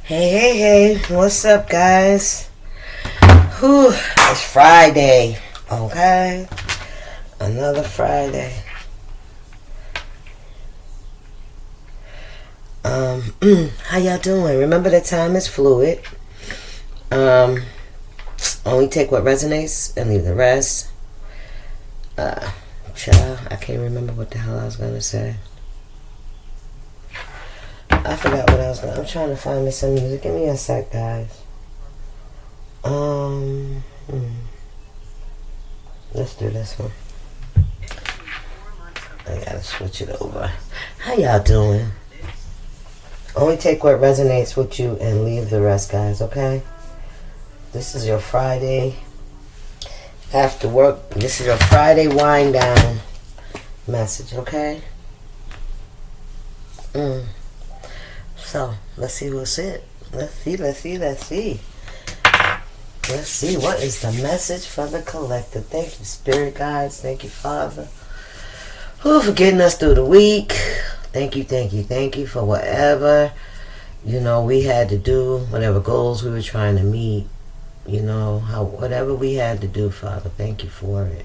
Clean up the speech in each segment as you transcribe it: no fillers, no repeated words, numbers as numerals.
Hey, what's up, guys? Whew, it's Friday, okay? Another Friday. How y'all doing? Remember that time is fluid. Only take what resonates and leave the rest. Child, I can't remember what the hell I was gonna say. I forgot what I was gonna. I'm trying to find me some music. Give me a sec, guys. Let's do this one. I gotta switch it over. How y'all doing? Only take what resonates with you and leave the rest, guys, okay? This is your Friday after work. This is your Friday wind down message, okay? So, let's see what's it. Let's see. Let's see, what is the message for the collective? Thank you, Spirit Guides. Thank you, Father. For getting us through the week. Thank you for whatever, we had to do, whatever goals we were trying to meet, whatever we had to do, Father. Thank you for it.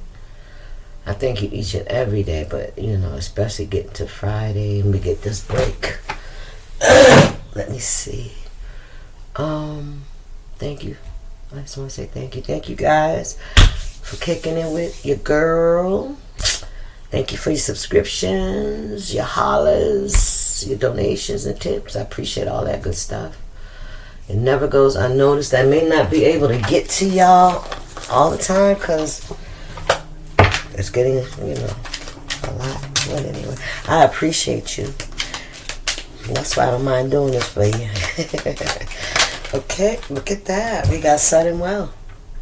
I thank you each and every day, but, especially getting to Friday and we get this break. Let me see. Thank you. I just want to say thank you. Thank you, guys, for kicking it with your girl. Thank you for your subscriptions, your hollers, your donations and tips. I appreciate all that good stuff. It never goes unnoticed. I may not be able to get to y'all all the time because it's getting, a lot. But anyway, I appreciate you. That's why I don't mind doing this for you. Okay, look at that. We got sudden wealth.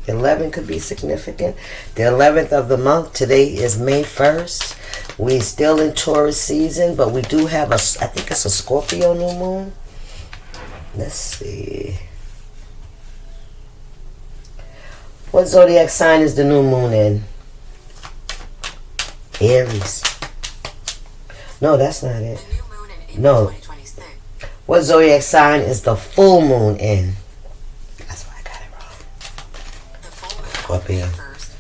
11 could be significant. The 11th of the month. Today is May 1st. We still in Taurus season, but we do have I think it's a Scorpio new moon. Let's see. What zodiac sign is the new moon in? Aries. No, that's not it. No. What zodiac sign is the full moon in? That's why I got it wrong. The full moon Scorpio. on May 1st,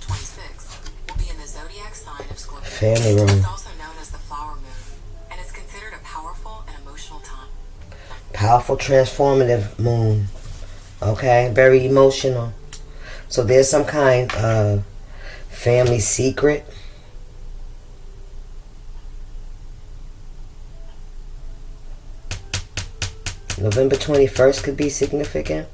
2026 will be in the zodiac sign of Scorpio. Family room. It's also known as the flower moon, and is considered a powerful and emotional time. Powerful, transformative moon. Okay, very emotional. So there's some kind of family secret. November 21st could be significant.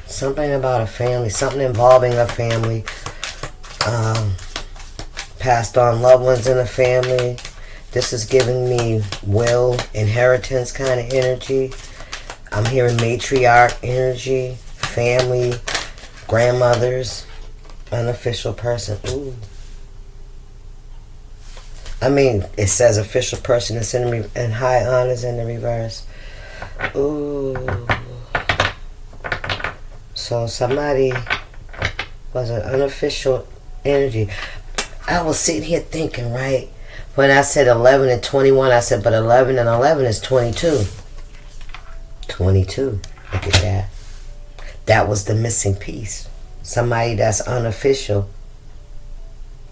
Something about a family, something involving a family. Passed on loved ones in a family. This is giving me will, inheritance kind of energy. I'm hearing matriarch energy, family, grandmothers, unofficial person. Ooh. I mean, it says official person. It's in high honors in the reverse. Ooh. So somebody was an unofficial energy. I was sitting here thinking, right? When I said 11 and 21, I said, but 11 and 11 is 22. 22. Look at that. That was the missing piece. Somebody that's unofficial.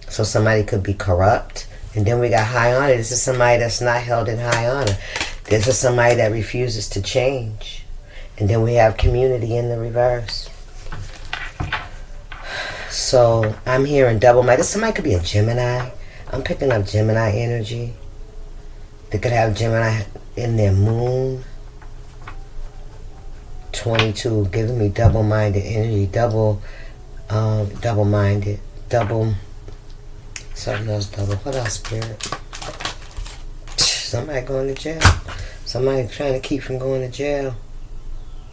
So somebody could be corrupt. And then we got high honor. This is somebody that's not held in high honor. This is somebody that refuses to change. And then we have community in the reverse. So I'm hearing double minded. Somebody could be a Gemini. I'm picking up Gemini energy. They could have Gemini in their moon. 22 giving me double-minded energy. Double-minded. Something else double. What else, Spirit? Somebody going to jail. Somebody trying to keep from going to jail.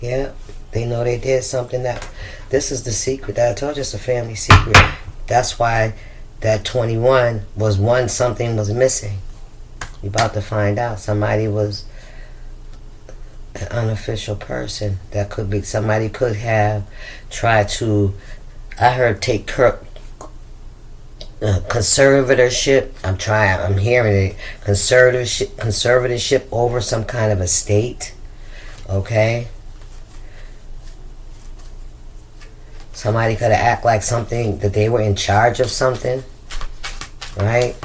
Yeah. They know they did something that... This is the secret. That I told you, it's a family secret. That's why that 21 was something was missing. You're about to find out. Somebody was an unofficial person. That could be... Somebody could have tried to... I heard take conservatorship. I'm hearing it. Conservatorship over some kind of estate. Okay. Somebody could have acted like something, that they were in charge of something, right?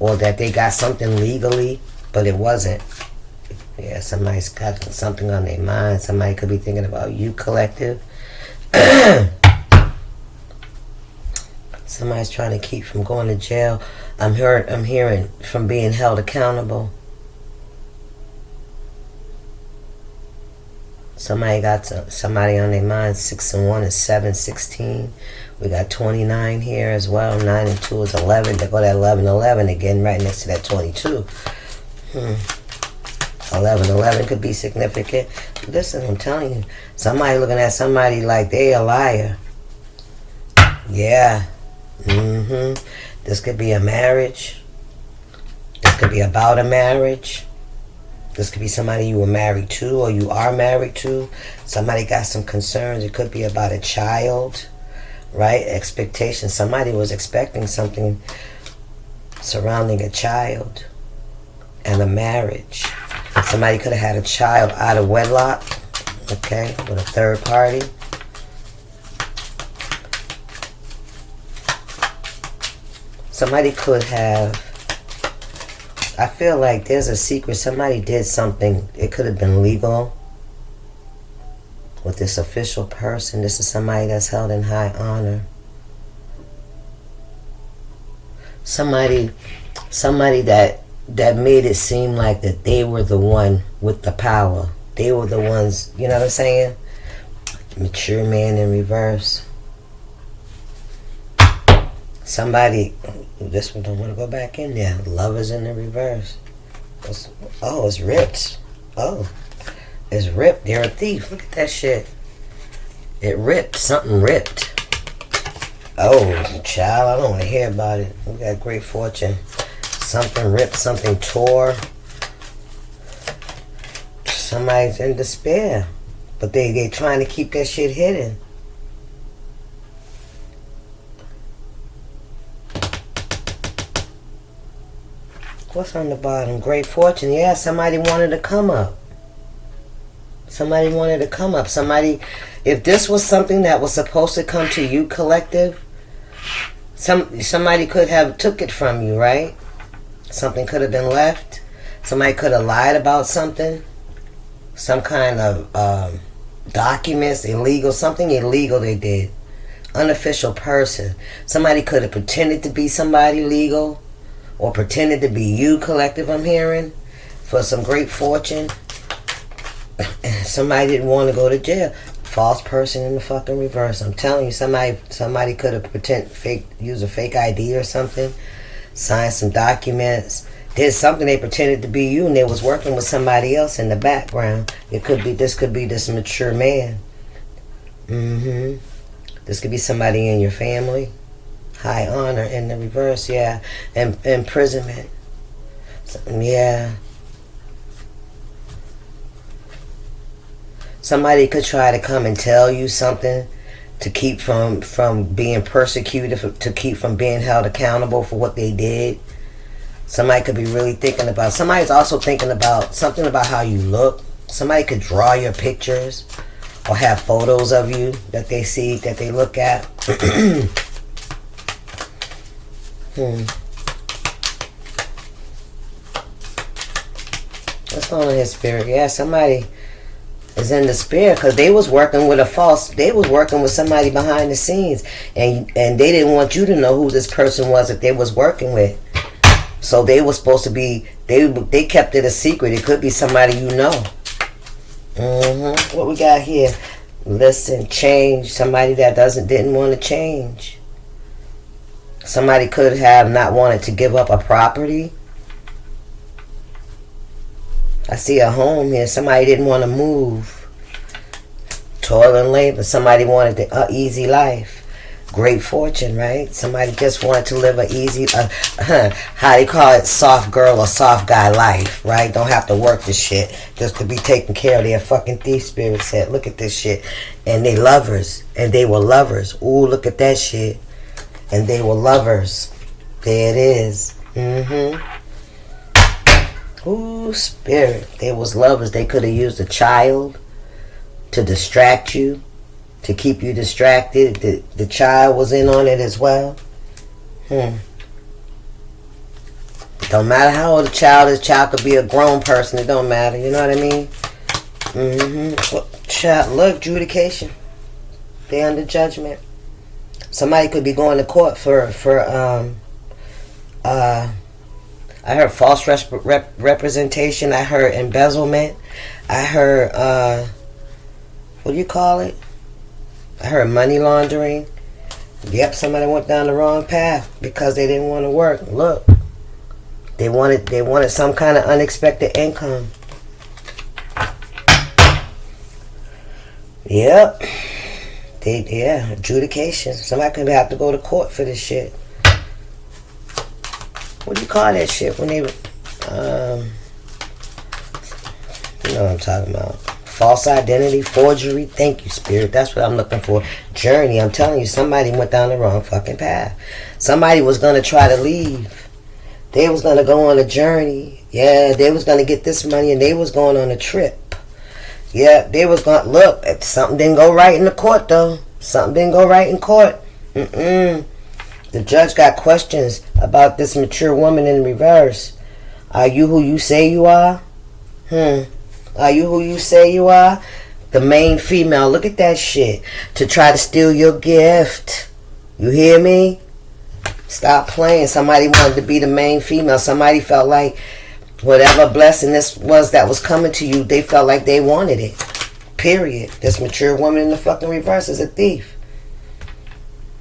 Or that they got something legally, but it wasn't. Yeah, somebody's got something on their mind. Somebody could be thinking about you, collective. Somebody's trying to keep from going to jail. I'm hearing from being held accountable. Somebody got somebody on their mind. 6 and 1 is 7, 16. We got 29 here as well. 9 and 2 is 11. They go to 11, 11 again, right next to that 22. 11, 11 could be significant. Listen, I'm telling you, somebody looking at somebody like they a liar. Yeah. This could be a marriage. This could be about a marriage. This could be somebody you were married to or you are married to. Somebody got some concerns. It could be about a child, right? Expectation. Somebody was expecting something surrounding a child and a marriage. Somebody could have had a child out of wedlock, okay, with a third party. Somebody could have, I feel like there's a secret. Somebody did something. It could have been legal with this official person. This is somebody that's held in high honor. Somebody that made it seem like that they were the one with the power. They were the ones, you know what I'm saying? Mature man in reverse. Somebody, this one don't want to go back in there. Lovers in the reverse. It's ripped. Oh, it's ripped. They're a thief. Look at that shit. It ripped. Something ripped. Oh, child, I don't want to hear about it. We got great fortune. Something ripped. Something tore. Somebody's in despair. But they trying to keep that shit hidden. What's on the bottom? Great fortune. Yeah, somebody wanted to come up. Somebody wanted to come up. Somebody, if this was something that was supposed to come to you, collective, somebody could have took it from you, right? Something could have been left. Somebody could have lied about something. Some kind of documents, illegal, something illegal they did. Unofficial person. Somebody could have pretended to be somebody legal. Or pretended to be you, collective, I'm hearing, for some great fortune. Somebody didn't want to go to jail. False person in the fucking reverse. I'm telling you, somebody could have used a fake ID or something, signed some documents, did something. They pretended to be you, and they was working with somebody else in the background. This could be this mature man. This could be somebody in your family. High honor in the reverse, yeah. And imprisonment. Yeah. Somebody could try to come and tell you something to keep from being persecuted, to keep from being held accountable for what they did. Somebody could be really thinking about, somebody's also thinking about something about how you look. Somebody could draw your pictures or have photos of you that they see, that they look at. What's going on here, spirit? Yeah, somebody is in the spirit because they was working with somebody behind the scenes, and they didn't want you to know who this person was that they was working with. So they was supposed to be, they kept it a secret. It could be somebody you know. What we got here? Listen, change. Somebody that didn't want to change. Somebody could have not wanted to give up a property. I see a home here. Somebody didn't want to move. Toil and labor. Somebody wanted an easy life. Great fortune, right? Somebody just wanted to live an easy, how they call it, soft girl or soft guy life, right? Don't have to work this shit just to be taken care of. Their fucking thief spirit said, look at this shit. And they lovers. And they were lovers. Ooh, look at that shit. And they were lovers. There it is. Ooh, spirit. They was lovers. They could have used a child to distract you, to keep you distracted. The child was in on it as well. Don't matter how old a child is. Child could be a grown person. It don't matter. You know what I mean? Child, look, adjudication. They under judgment. Somebody could be going to court for I heard false representation. I heard embezzlement. I heard what do you call it? I heard money laundering. Yep, somebody went down the wrong path because they didn't want to work. Look, they wanted some kind of unexpected income. Yep. Adjudication. Somebody could have to go to court for this shit. What do you call that shit when they you know what I'm talking about? False identity, forgery. Thank you, spirit. That's what I'm looking for. Journey. I'm telling you, somebody went down the wrong fucking path. Somebody was going to try to leave. They was going to go on a journey. Yeah, they was going to get this money and they was going on a trip. Yeah, they was going to look. Something didn't go right in the court, though. Something didn't go right in court. The judge got questions about this mature woman in reverse. Are you who you say you are? Are you who you say you are? The main female. Look at that shit. To try to steal your gift. You hear me? Stop playing. Somebody wanted to be the main female. Somebody felt like whatever blessing this was that was coming to you, they felt like they wanted it. Period. This mature woman in the fucking reverse is a thief.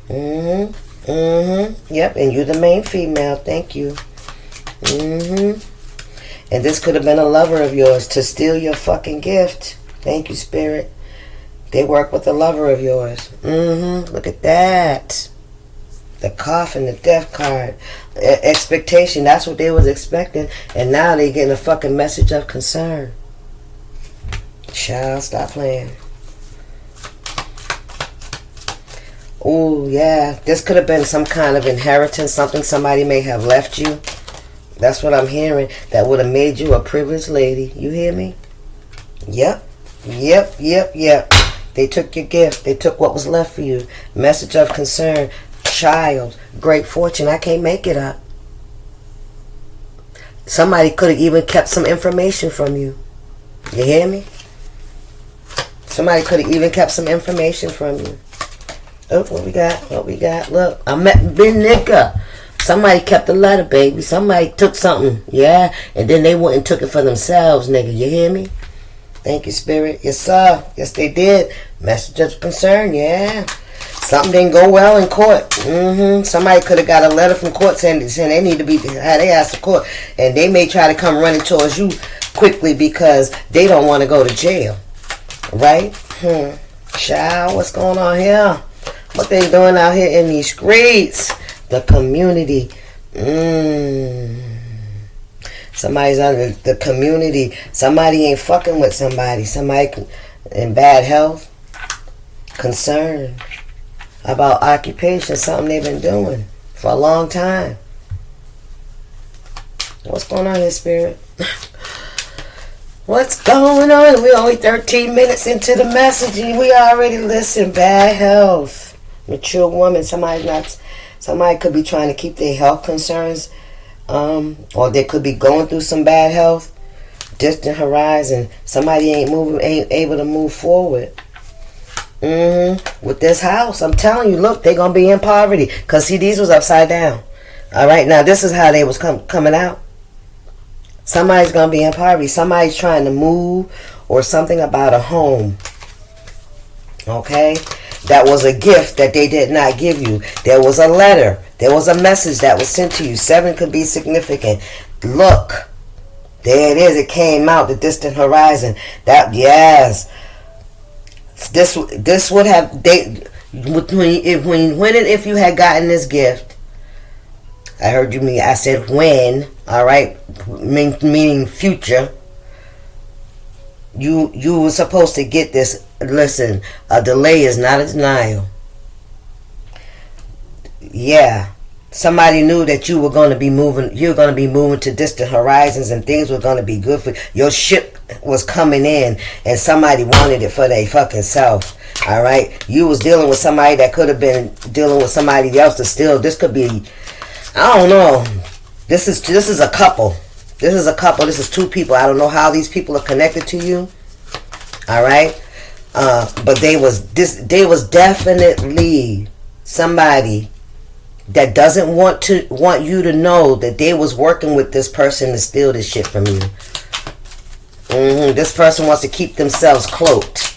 Yep, and you the main female. Thank you. And this could have been a lover of yours to steal your fucking gift. Thank you, spirit. They work with a lover of yours. Look at that. The coffin, the death card. Expectation. That's what they was expecting. And now they getting a fucking message of concern. Child, stop playing. Oh, yeah. This could have been some kind of inheritance. Something somebody may have left you. That's what I'm hearing. That would have made you a privileged lady. You hear me? Yep. They took your gift. They took what was left for you. Message of concern. Child. Great fortune. I can't make it up. Somebody could have even kept some information from you. You hear me? Somebody could have even kept some information from you. Oh, what we got? Look, I met Big Nigga. Somebody kept the letter, baby. Somebody took something. Yeah. And then they went and took it for themselves, nigga. You hear me? Thank you, spirit. Yes, sir. Yes, they did. Message of concern. Yeah. Something didn't go well in court. Somebody could have got a letter from court saying they need to be had they asked the court, and they may try to come running towards you quickly because they don't want to go to jail, right? Child, what's going on here? What they doing out here in these streets? The community. Somebody's under the community. Somebody ain't fucking with somebody. Somebody in bad health. Concern about occupation. Something they've been doing for a long time. What's going on here, spirit? What's going on? We're only 13 minutes into the message and we already listened. Bad health. Mature woman. Somebody could be trying to keep their health concerns, or they could be going through some bad health. Distant horizon. Somebody ain't able to move forward. With this house, I'm telling you, look, they're gonna be in poverty. Cause see, these was upside down. All right, now this is how they was coming out. Somebody's gonna be in poverty. Somebody's trying to move, or something about a home. Okay. That was a gift that they did not give you. There was a letter. There was a message that was sent to you. 7 could be significant. Look. There it is. It came out. The distant horizon. That, yes. This would have... If you had gotten this gift. I heard you mean... I said when. Alright. Meaning future. You were supposed to get this. Listen, a delay is not a denial. Yeah. Somebody knew that you were going to be moving. You're going to be moving to distant horizons, and things were going to be good for you. Your ship was coming in, and somebody wanted it for their fucking self. All right, you was dealing with somebody that could have been dealing with somebody else. To still, this could be, I don't know. This is a couple. This is a couple. This is two people. I don't know how these people are connected to you. All right, but they was definitely somebody that doesn't want you to know that they was working with this person to steal this shit from you. This person wants to keep themselves cloaked.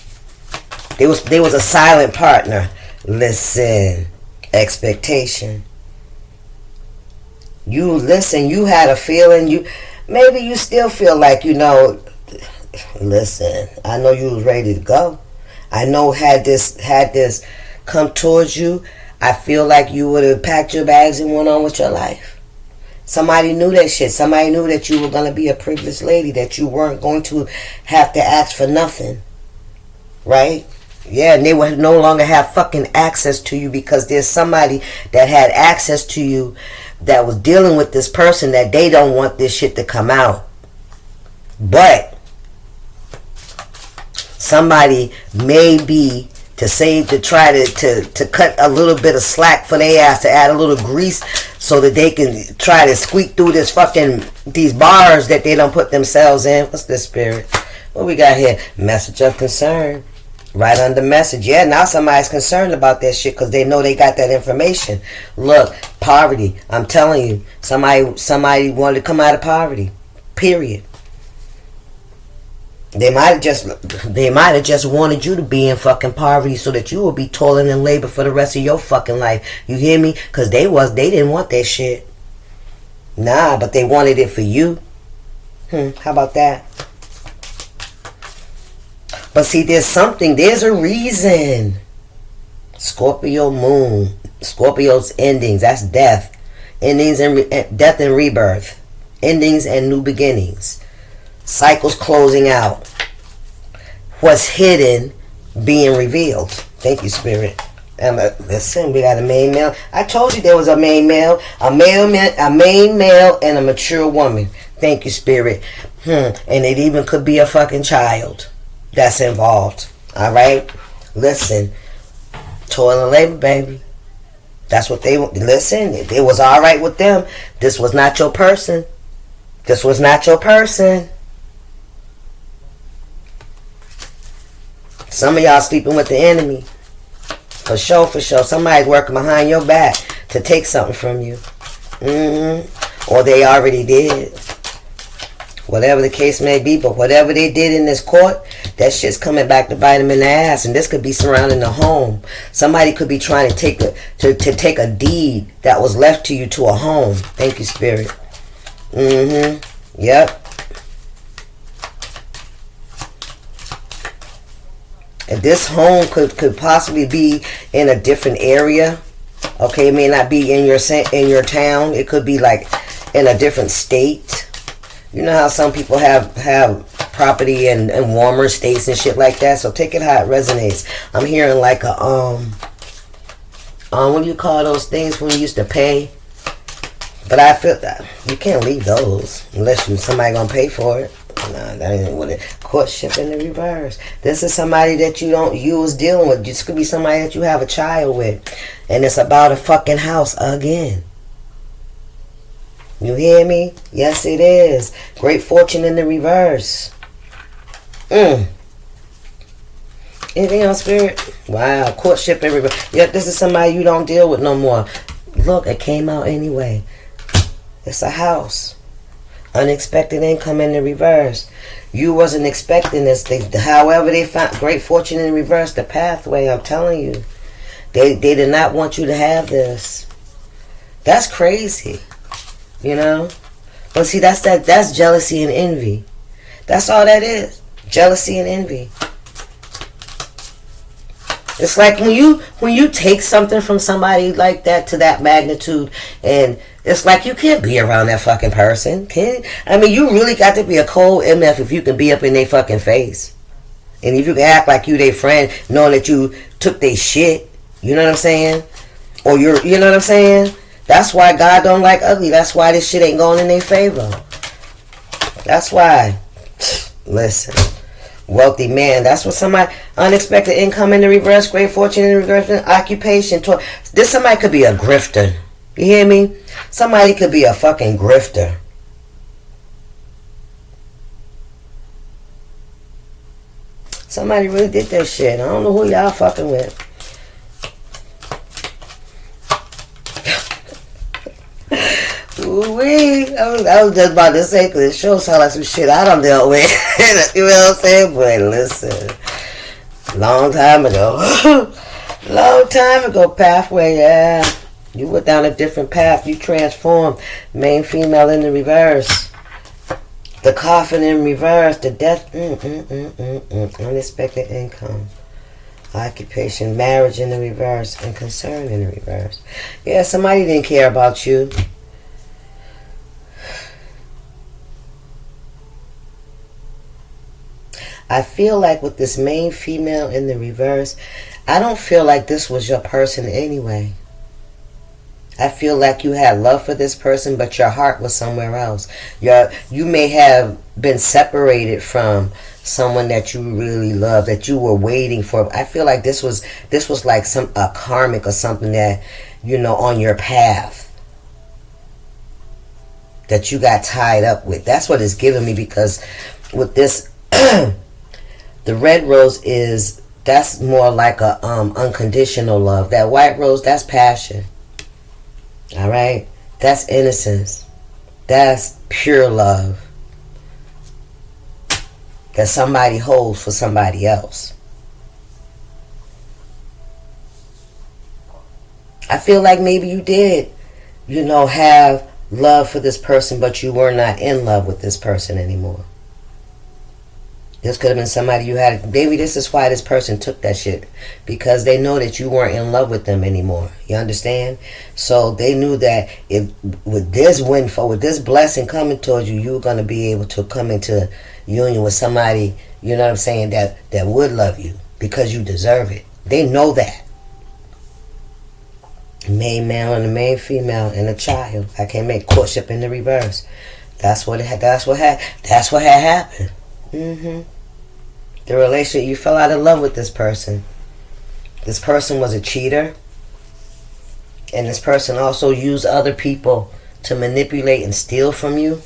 They was a silent partner. Listen, expectation. You had a feeling. Maybe you still feel like, listen, I know you was ready to go. I know had this come towards you, I feel like you would have packed your bags and went on with your life. Somebody knew that shit. Somebody knew that you were going to be a privileged lady, that you weren't going to have to ask for nothing. Right? Yeah, and they would no longer have fucking access to you because there's somebody that had access to you that was dealing with this person that they don't want this shit to come out. But somebody may be to try to cut a little bit of slack for their ass, to add a little grease so that they can try to squeak through these bars that they don't put themselves in. What's this, spirit? What we got here? Message of concern. Right under message. Yeah, now somebody's concerned about that shit because they know they got that information. Look, poverty. I'm telling you, somebody wanted to come out of poverty. Period. They might have just wanted you to be in fucking poverty so that you will be toiling in labor for the rest of your fucking life. You hear me? Because they didn't want that shit. Nah, but they wanted it for you. How about that? But see, there's a reason. Scorpio moon. Scorpio's endings. That's death. Endings and death and rebirth. Endings and new beginnings. Cycles closing out. What's hidden being revealed. Thank you, Spirit. And listen, we got a main male. I told you there was a main male, a main male, and a mature woman. Thank you, Spirit. And it even could be a fucking child that's involved. All right, listen. Toil and labor, baby. That's what they listen. It was all right with them. This was not your person. This was not your person. Some of y'all sleeping with the enemy. For sure, for sure. Somebody's working behind your back to take something from you. Or they already did. Whatever the case may be, but whatever they did in this court, that shit's coming back to bite them in the ass. And this could be surrounding the home. Somebody could be trying to take a deed that was left to you to a home. Thank you, Spirit. Yep. And this home could possibly be in a different area. Okay, it may not be in your town. It could be like in a different state. You know how some people have property in warmer states and shit like that. So take it how it resonates. I'm hearing like a what do you call those things when you used to pay? But I feel that you can't leave those unless somebody gonna pay for it. Nah, that ain't what it. Courtship in the reverse. This is somebody that you was dealing with. This could be somebody that you have a child with, and it's about a fucking house again. You hear me? Yes, it is. Great fortune in the reverse. Anything else, Spirit? Wow, courtship in reverse. Yep, this is somebody you don't deal with no more. Look, it came out anyway. It's a house. Unexpected income in the reverse. You wasn't expecting this. However, they found great fortune in the reverse. The pathway, I'm telling you. They did not want you to have this. That's crazy. You know? But see, that's jealousy and envy. That's all that is. Jealousy and envy. It's like when you take something from somebody like that to that magnitude, and it's like you can't be around that fucking person. I mean, you really got to be a cold MF if you can be up in their fucking face. And if you can act like you their friend, knowing that you took their shit. You know what I'm saying? Or you know what I'm saying? That's why God don't like ugly. That's why this shit ain't going in their favor. That's why. Listen. Wealthy man. That's what somebody... Unexpected income in the reverse. Great fortune in the reverse. Occupation. This somebody could be a grifter. You hear me? Somebody could be a fucking grifter. Somebody really did that shit. I don't know who y'all fucking with. Ooh-wee. I was just about to say, because it shows how like some shit I done dealt with. You know what I'm saying? But listen. Long time ago. Long time ago, pathway, yeah. You went down a different path. You transformed. Main female in the reverse. The coffin in reverse. The death. Unexpected income. Occupation. Marriage in the reverse. And concern in the reverse. Yeah, somebody didn't care about you. I feel like with this main female in the reverse, I don't feel like this was your person anyway. I feel like you had love for this person, but your heart was somewhere else. You may have been separated from someone that you really love, that you were waiting for. I feel like this was like a karmic or something that, you know, on your path that you got tied up with. That's what it's giving me, because with this, the red rose that's more like a unconditional love. That white rose, that's passion. All right, that's innocence. That's pure love that somebody holds for somebody else. I feel like maybe you did, you know, have love for this person, but you were not in love with this person anymore. This could have been somebody you had. Maybe this is why this person took that shit. Because they know that you weren't in love with them anymore. You understand? So they knew that if with this windfall, with this blessing coming towards you, you were going to be able to come into union with somebody, you know what I'm saying, that would love you. Because you deserve it. They know that. Main male and the main female and a child. I can't make courtship in the reverse. That's what had happened. The relationship, you fell out of love with this person. This person was a cheater. And this person also used other people to manipulate and steal from you.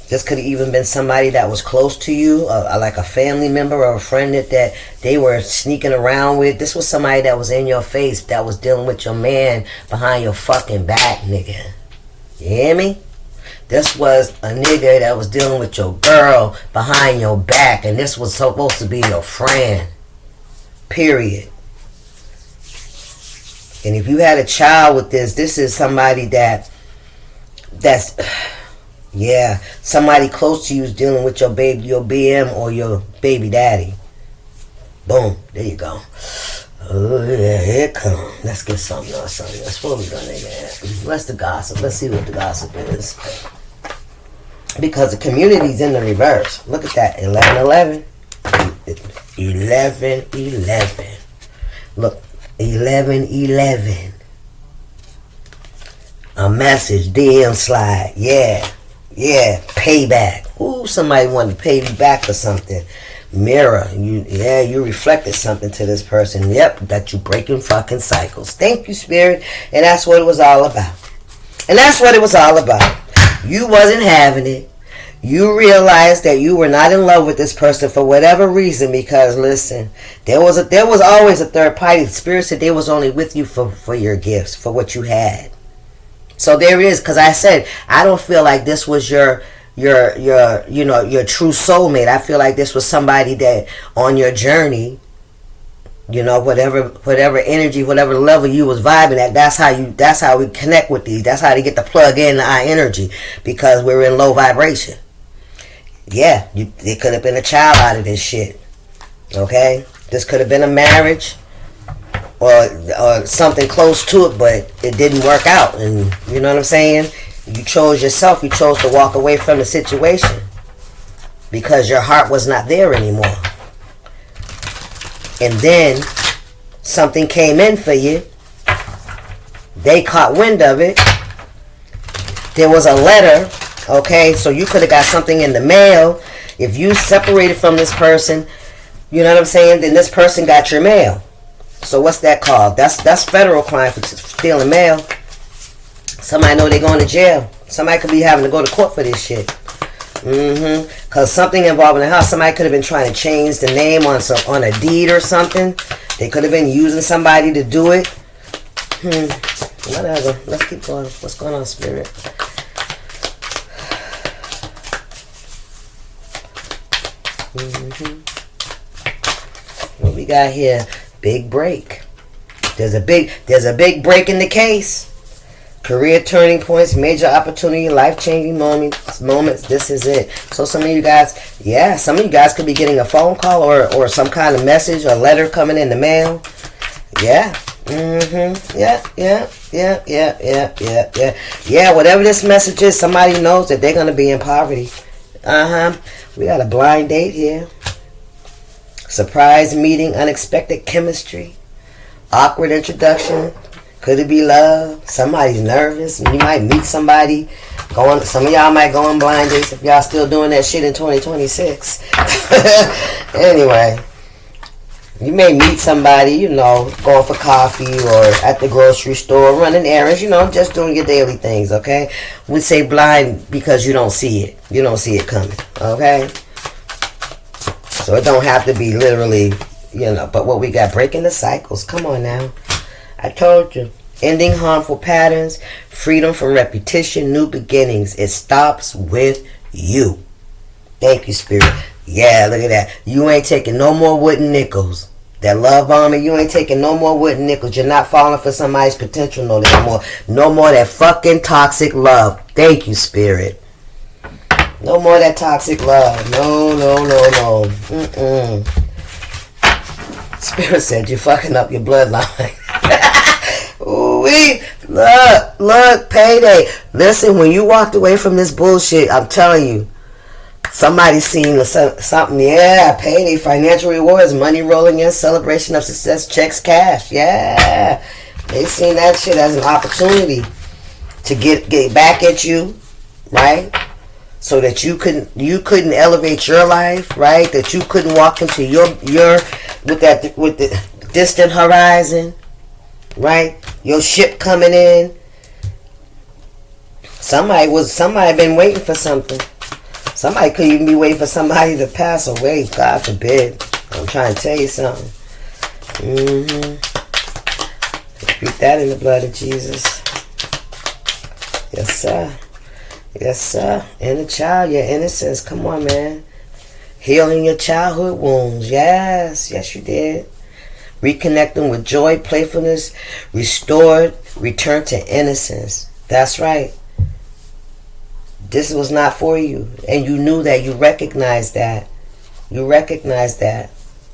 This could have even been somebody that was close to you, like a family member or a friend that they were sneaking around with. This was somebody that was in your face, that was dealing with your man behind your fucking back, nigga. You hear me? This was a nigga that was dealing with your girl behind your back, and this was supposed to be your friend. Period. And if you had a child with this is somebody that's yeah, somebody close to you is dealing with your baby, your BM or your baby daddy. Boom, there you go. Oh yeah, here it comes. Let's get something else. That's what we're gonna get. What's the gossip? Let's see what the gossip is. Because the community's in the reverse. Look at that. 11-11. 11-11. Look. 11-11. A message. DM slide. Yeah. Yeah. Payback. Ooh, somebody wanted to pay you back for something. Mirror. You reflected something to this person. Yep. That you breaking fucking cycles. Thank you, Spirit. And that's what it was all about. You wasn't having it. You realized that you were not in love with this person for whatever reason, because listen, there was always a third party. The Spirit said they was only with you for your gifts, for what you had. So there is, because I said I don't feel like this was your true soulmate. I feel like this was somebody that on your journey, you know, whatever energy, whatever level you was vibing at, that's how we connect with these. That's how they get the plug in our energy, because we're in low vibration. Yeah, it could have been a child out of this shit. Okay? This could have been a marriage or something close to it, but it didn't work out. And you know what I'm saying? You chose yourself. You chose to walk away from the situation because your heart was not there anymore. And then something came in for you They caught wind of it. There was a letter, okay? So you could have got something in the mail. If you separated from this person, you know what I'm saying, then this person got your mail. So what's that called? That's federal crime for stealing mail. Somebody know they're going to jail. Somebody could be having to go to court for this shit. Because something involved in the house. Somebody could have been trying to change the name on a deed or something. They could have been using somebody to do it. Whatever. Let's keep going. What's going on, Spirit? What we got here? Big break. There's a big break in the case. Career turning points, major opportunity, life-changing moments. This is it. So some of you guys could be getting a phone call or some kind of message or letter coming in the mail. Yeah. Yeah, whatever this message is, somebody knows that they're going to be in poverty. We got a blind date here. Surprise meeting, unexpected chemistry, awkward introduction. Could it be love? Somebody's nervous. You might meet somebody. Some of y'all might go on blind dates if y'all still doing that shit in 2026. Anyway, you may meet somebody, going for coffee or at the grocery store, running errands, just doing your daily things, okay? We say blind because you don't see it. You don't see it coming, okay? So it don't have to be literally, but what we got, breaking the cycles. Come on now. I told you. Ending harmful patterns, freedom from repetition, new beginnings. It stops with you. Thank you, Spirit. Yeah, look at that. You ain't taking no more wooden nickels. That love bombing, you ain't taking no more wooden nickels. You're not falling for somebody's potential no more. No more that fucking toxic love. Thank you, Spirit. No more that toxic love. No. Spirit said you're fucking up your bloodline. Ooh-wee. Look, payday. Listen, when you walked away from this bullshit, I'm telling you, somebody's seen something. Yeah, payday, financial rewards, money rolling in, celebration of success, checks, cash. Yeah, they seen that shit as an opportunity to get back at you, right? So that you couldn't elevate your life, right? That you couldn't walk into your with the distant horizon, right? Your ship coming in. Somebody been waiting for something. Somebody could even be waiting for somebody to pass away. God forbid. I'm trying to tell you something. Repeat that in the blood of Jesus. Yes, sir. Yes, sir. Inner child, your innocence. Come on, man. Healing your childhood wounds. Yes, you did. Reconnecting with joy, playfulness, restored, return to innocence. That's right. This was not for you. And you knew that. You recognized that.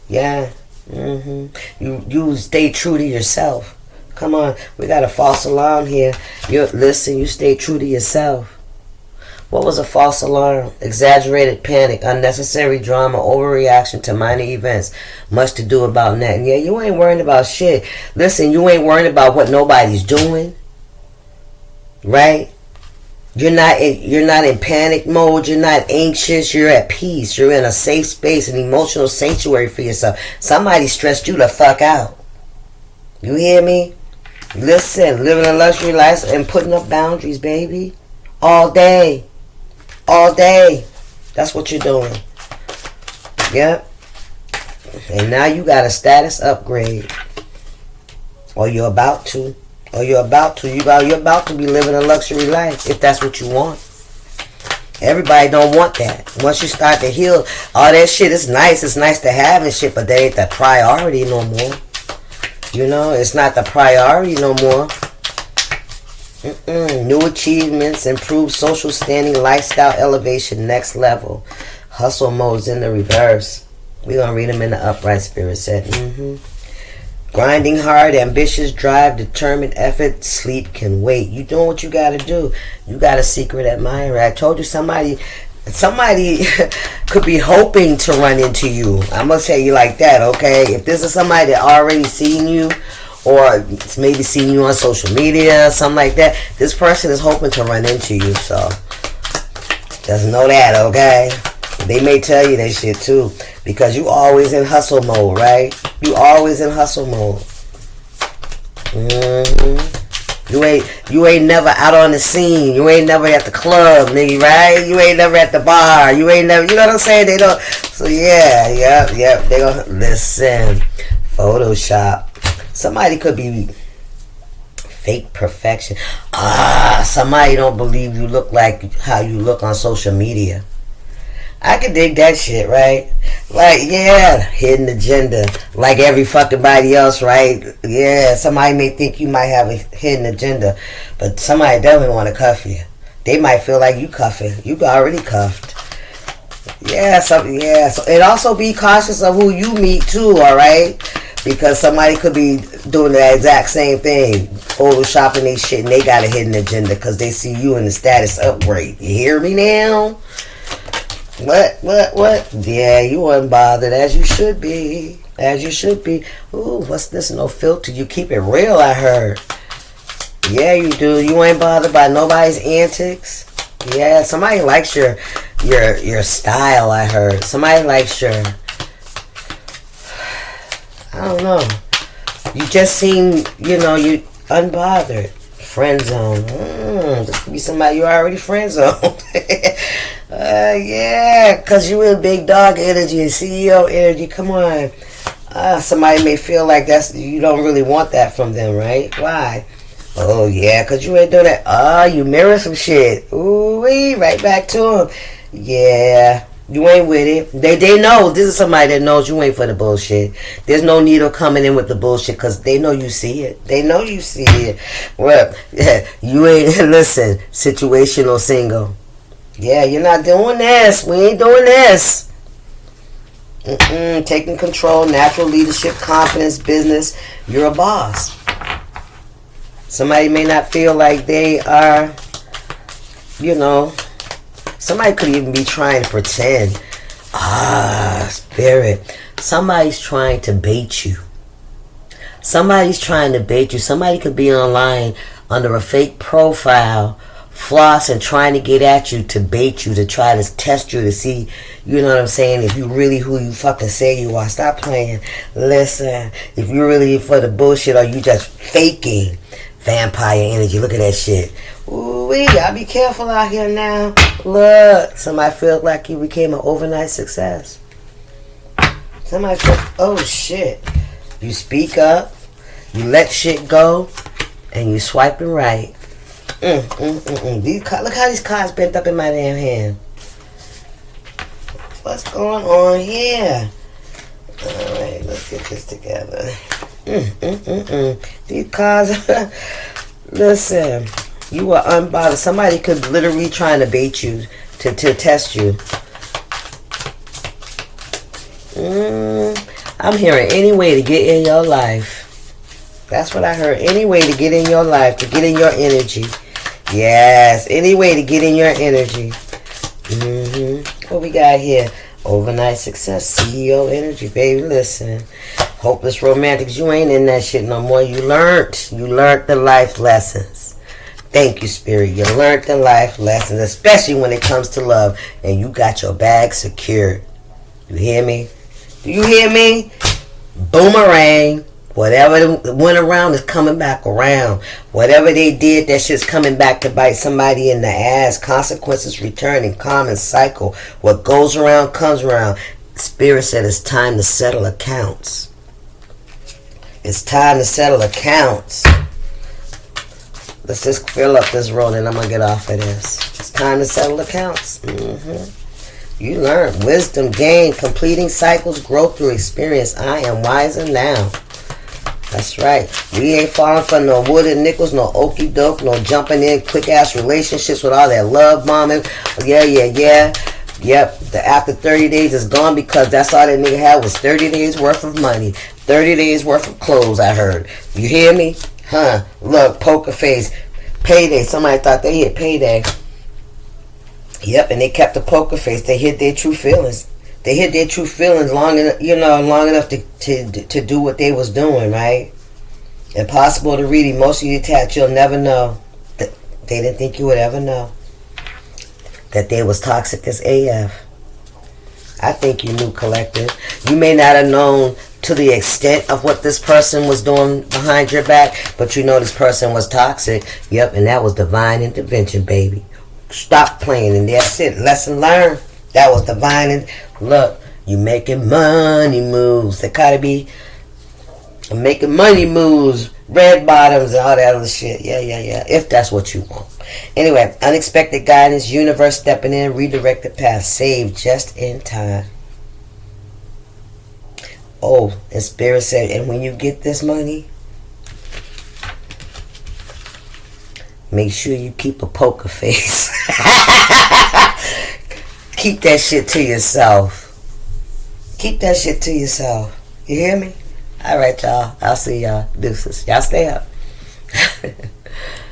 Yeah. You stayed true to yourself. Come on. We got a false alarm here. You stayed true to yourself. What was a false alarm? Exaggerated panic, unnecessary drama, overreaction to minor events. Much to do about nothing. Yeah, you ain't worrying about shit. Listen, you ain't worrying about what nobody's doing. Right? You're not in panic mode. You're not anxious. You're at peace. You're in a safe space, an emotional sanctuary for yourself. Somebody stressed you the fuck out. You hear me? Listen, living a luxury life and putting up boundaries, baby. All day. That's what you're doing. Yep. And now you got a status upgrade. Or you're about to. You're about to be living a luxury life if that's what you want. Everybody don't want that. Once you start to heal, all that shit is nice. It's nice to have and shit, but that ain't the priority no more. It's not the priority no more. New achievements, improved social standing, lifestyle elevation, next level. Hustle modes in the reverse. We're going to read them in the upright, Spirit said. Grinding hard, ambitious drive, determined effort, sleep can wait. You doing what you got to do. You got a secret admirer. I told you somebody could be hoping to run into you. I'm going to tell you like that, okay? If this is somebody that already seen you or maybe seeing you on social media, something like that. This person is hoping to run into you, so just know that, okay? They may tell you that shit too, because you always in hustle mode, right? You always in hustle mode. You ain't never out on the scene. You ain't never at the club, nigga, right? You ain't never at the bar. You ain't never, you know what I'm saying? They don't. So yeah, yep. They gonna listen. Photoshop. Somebody could be fake perfection. Somebody don't believe you look like how you look on social media. I can dig that shit, right? Like, yeah, hidden agenda. Like every fucking body else, right? Yeah, somebody may think you might have a hidden agenda, but somebody definitely want to cuff you. They might feel like you cuffing. You already cuffed. Yeah, so and also be cautious of who you meet too, alright? Because somebody could be doing the exact same thing, photoshopping they shit, and they got a hidden agenda because they see you in the status upgrade. You hear me now? What? Yeah, you weren't bothered, as you should be. As you should be. Ooh, what's this? No filter. You keep it real, I heard. Yeah, you do. You ain't bothered by nobody's antics. Yeah, somebody likes your style, I heard. Somebody likes your... I don't know. You just seem, you unbothered. Friend zone. This could be somebody you already friend zoned. Yeah, because you in big dog energy and CEO energy. Come on. Somebody may feel like you don't really want that from them, right? Why? Oh, yeah, because you ain't doing that. You mirror some shit. Ooh-wee, right back to them. Yeah, you ain't with it. They know. This is somebody that knows you ain't for the bullshit. There's no need of coming in with the bullshit because they know you see it. They know you see it. Well, you ain't, listen, situational single. Yeah, you're not doing this. We ain't doing this. Taking control, natural leadership, confidence, business. You're a boss. Somebody may not feel like they are, somebody could even be trying to pretend. Spirit. Somebody's trying to bait you. Somebody's trying to bait you. Somebody could be online under a fake profile, flossing, trying to get at you, to bait you, to try to test you, to see, you know what I'm saying, if you really who you fucking say you are. Stop playing. Listen, if you really for the bullshit or you just faking. Vampire energy. Look at that shit. Ooh-wee, y'all be careful out here now. Look, somebody feels like you became an overnight success. Somebody feel, oh shit. You speak up, you let shit go, and you swiping right. Look how these cards bent up in my damn hand. What's going on here? Alright, let's get this together. These cards, listen, you are unbothered. Somebody could literally trying to bait you, to test you. I'm hearing any way to get in your life. That's what I heard. Any way to get in your life, to get in your energy. Yes, any way to get in your energy. What we got here? Overnight success, CEO energy, baby. Listen, hopeless romantics. You ain't in that shit no more. You learned the life lessons. Thank you, Spirit. You learned the life lessons, especially when it comes to love, and you got your bag secured. You hear me? Do you hear me? Boomerang. Whatever went around is coming back around. Whatever they did, that shit's coming back to bite somebody in the ass. Consequences returning, common cycle. What goes around comes around. Spirit said it's time to settle accounts. It's time to settle accounts. Let's just fill up this road and I'm going to get off of this. It's time to settle accounts. You learn wisdom, gain, completing cycles, growth through experience. I am wiser now. That's right. We ain't falling for no wooden nickels, no okie doke, no jumping in quick ass relationships with all that love bombing. Yeah. Yep. The after 30 days is gone because that's all that nigga had was 30 days worth of money. 30 days worth of clothes, I heard. You hear me? Huh? Look, poker face. Payday. Somebody thought they hit payday. Yep, and they kept the poker face. They hid their true feelings. They hid their true feelings long enough, long enough to do what they was doing, right? Impossible to read, emotionally attached. You'll never know. They didn't think you would ever know that they was toxic as AF. I think you knew, collective. You may not have known to the extent of what this person was doing behind your back, but you know this person was toxic. Yep, and that was divine intervention, baby. Stop playing, and that's it. Lesson learned. That was divine. Look, you making money moves. They gotta be making money moves, red bottoms, and all that other shit. Yeah. If that's what you want. Anyway, unexpected guidance, universe stepping in, redirected path, saved just in time. Oh, and Spirit said, and when you get this money, make sure you keep a poker face. Keep that shit to yourself. Keep that shit to yourself. You hear me? All right, y'all. I'll see y'all. Deuces. Y'all stay up.